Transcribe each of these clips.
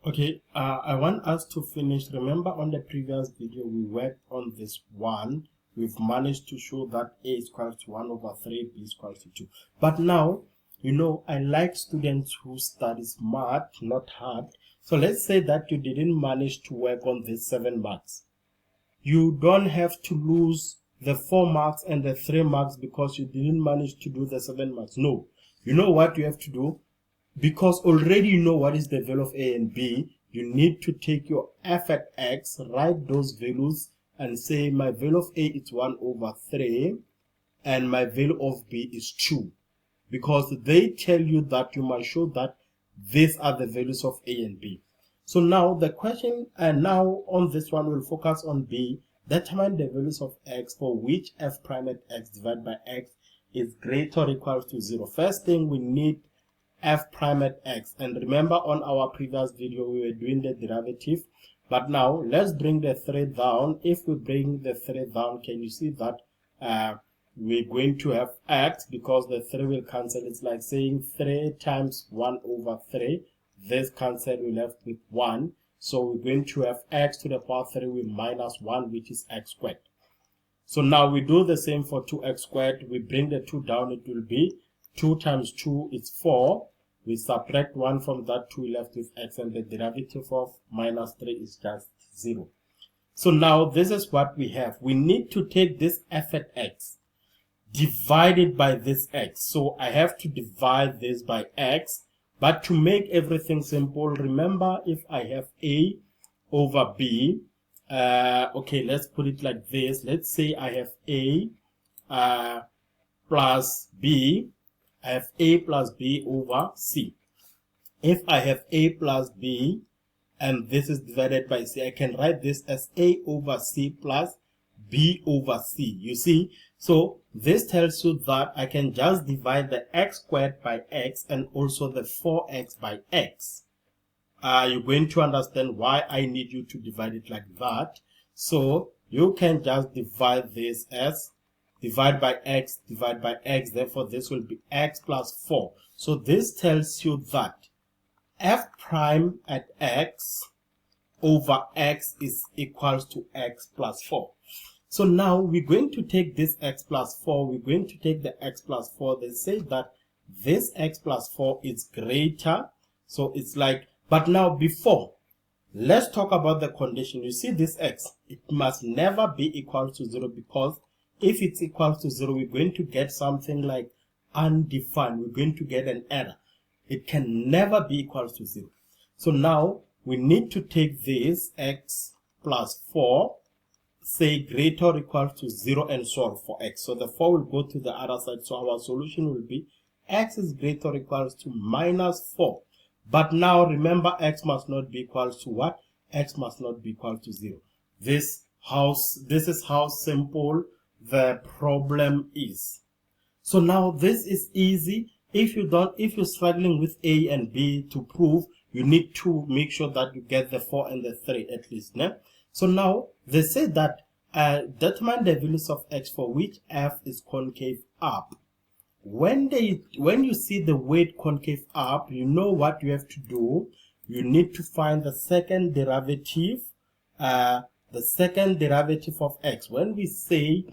Okay, I want us to finish. Remember on the previous video, we worked on this one. We've managed to show that A is equal to 1 over 3, B is equal to 2. But now, I like students who study smart, not hard. So let's say that you didn't manage to work on these 7 marks. You don't have to lose the 4 marks and the 3 marks because you didn't manage to do the 7 marks. No. You know what you have to do? Because already you know what is the value of A and B, you need to take your f at x, write those values, and say my value of A is 1 over 3, and my value of B is 2. Because they tell you that you must show that these are the values of A and B. So now the question, and now on this one we'll focus on B. Determine the values of x for which f prime at x divided by x is greater or equal to 0. First thing, we need f prime at x, and remember on our previous video we were doing the derivative, but now let's bring the 3 down. If we bring the 3 down, can you see that we're going to have x, because the 3 will cancel. It's like saying 3 times 1 over 3, this cancel, we left with 1, so we're going to have x to the power 3 with minus 1, which is x squared. So now we do the same for 2x squared. We bring the 2 down, it will be 2 times 2 is 4. We subtract 1 from that, 2 left with x, and the derivative of minus 3 is just 0. So now this is what we have. We need to take this f at x, divide it by this x. So I have to divide this by x, but to make everything simple, remember if I have A over B, okay, let's put it like this. Let's say I have A plus B. I have A plus B over C. If I have A plus B and this is divided by C, I can write this as A over C plus B over C. You see? So this tells you that I can just divide the x squared by x and also the 4x by x. You're going to understand why I need you to divide it like that. So you can just divide this as divide by x, therefore this will be x plus 4. So this tells you that f prime at x over x is equals to x plus 4. So now we're going to take this x plus 4, we're going to take the x plus 4. They say that this x plus 4 is greater, so it's like, but now before, let's talk about the condition. You see this x, it must never be equal to 0, because if it's equal to 0, we're going to get something like undefined. We're going to get an error. It can never be equal to 0. So now we need to take this x plus 4, say greater or equal to 0, and solve for x. So the 4 will go to the other side. So our solution will be x is greater or equal to minus 4. But now remember, x must not be equal to what? X must not be equal to 0. This is how simple the problem is. So now this is easy. If you're struggling with A and B to prove, you need to make sure that you get the 4 and the 3 at least. Né? So now they say that determine the values of x for which f is concave up. When you see the word concave up, you know what you have to do. You need to find the second derivative, of x. When we say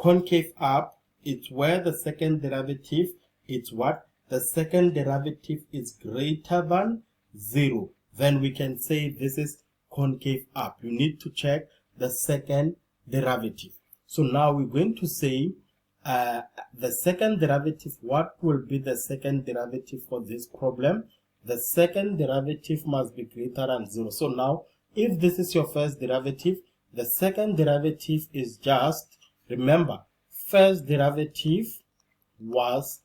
concave up, it's where the second derivative is what? The second derivative is greater than 0. Then we can say this is concave up. You need to check the second derivative. So now we're going to say the second derivative. What will be the second derivative for this problem? The second derivative must be greater than 0. So now if this is your first derivative, the second derivative is just, remember, first derivative was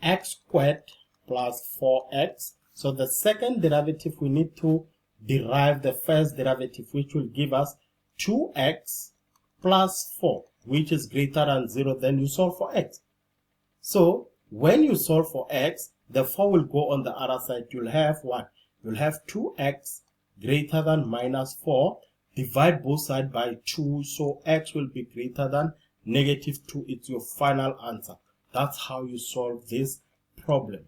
x squared plus 4x. So the second derivative, we need to derive the first derivative, which will give us 2x plus 4, which is greater than 0. Then you solve for x. So when you solve for x, the 4 will go on the other side. You'll have what? You'll have 2x greater than minus 4. Divide both sides by 2, so x will be greater than negative 2. It's your final answer. That's how you solve this problem.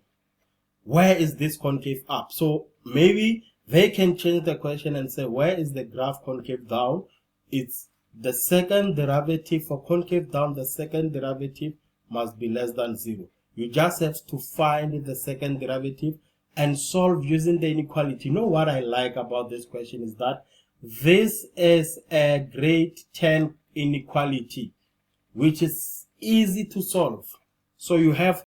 Where is this concave up? So maybe They can change the question and say, where is the graph concave down? It's the second derivative for concave down, the second derivative must be less than 0. You just have to find the second derivative and solve using the inequality. You know what I like about this question is that this is a grade 10 inequality, which is easy to solve. So you have